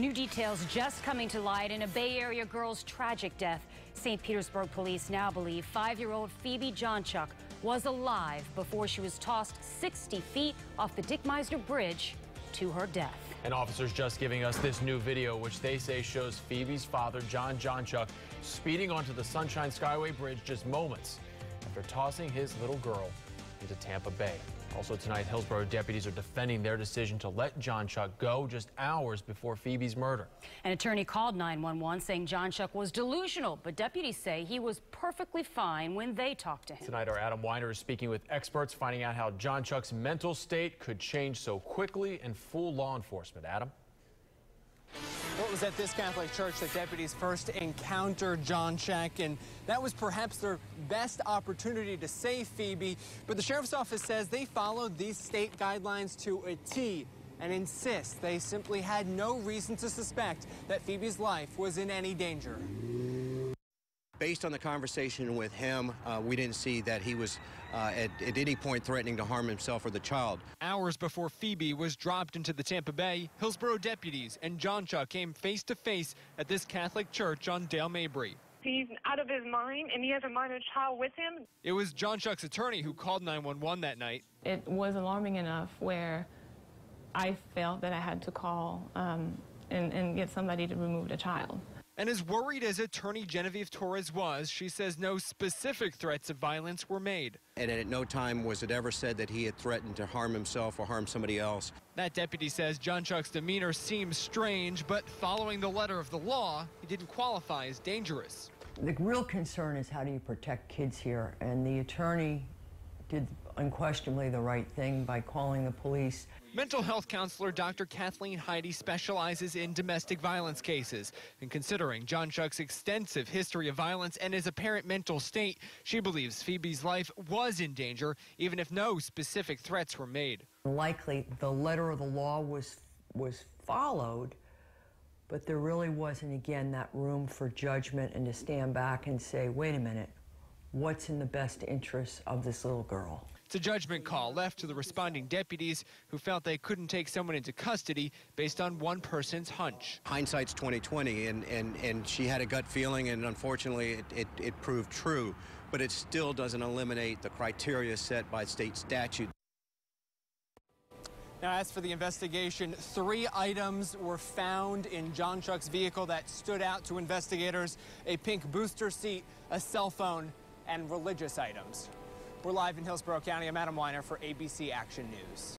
New details just coming to light in a Bay Area girl's tragic death. St. Petersburg police now believe 5-year-old Phoebe Johnchuk was alive before she was tossed 60 feet off the Dick Meisner Bridge to her death. And officers just giving us this new video, which they say shows Phoebe's father, John Johnchuk, speeding onto the Sunshine Skyway Bridge just moments after tossing his little girl into Tampa Bay. Also tonight, Hillsborough deputies are defending their decision to let Johnchuk go just hours before Phoebe's murder. An attorney called 911 saying Johnchuk was delusional, but deputies say he was perfectly fine when they talked to him. Tonight, our Adam Weiner is speaking with experts, finding out how Johnchuk's mental state could change so quickly and fool law enforcement. Adam? Well, it was at this Catholic church that deputies first encountered Johnchuk, and that was perhaps their best opportunity to save Phoebe. But the sheriff's office says they followed these state guidelines to a T and insist they simply had no reason to suspect that Phoebe's life was in any danger. Based on the conversation with him, we didn't see that he was at any point threatening to harm himself or the child. Hours before Phoebe was dropped into the Tampa Bay, Hillsborough deputies and Johnchuk came face to face at this Catholic church on Dale Mabry. He's out of his mind, and he has a minor child with him. It was Johnchuk's attorney who called 911 that night. It was alarming enough where I felt that I had to call and get somebody to remove the child. And as worried as attorney Genevieve Torres was, she says no specific threats of violence were made. And at no time was it ever said that he had threatened to harm himself or harm somebody else. That deputy says Johnchuk's demeanor seems strange, but following the letter of the law, he didn't qualify as dangerous. The real concern is how do you protect kids here, and the attorney did unquestionably the right thing by calling the police. Mental health counselor Dr. Kathleen Heidi specializes in domestic violence cases. And considering Johnchuk's extensive history of violence and his apparent mental state, she believes Phoebe's life was in danger, even if no specific threats were made. Likely the letter of the law was followed, but there really wasn't, again, that room for judgment and to stand back and say, wait a minute, what's in the best interest of this little girl? It's a judgment call left to the responding deputies who felt they couldn't take someone into custody based on one person's hunch. Hindsight's 20/20, and she had a gut feeling, and unfortunately it proved true, but it still doesn't eliminate the criteria set by state statute. Now, as for the investigation, 3 items were found in Johnchuk's vehicle that stood out to investigators: a pink booster seat, a cell phone, and religious items. We're live in Hillsborough County. I'm Adam Weiner for ABC Action News.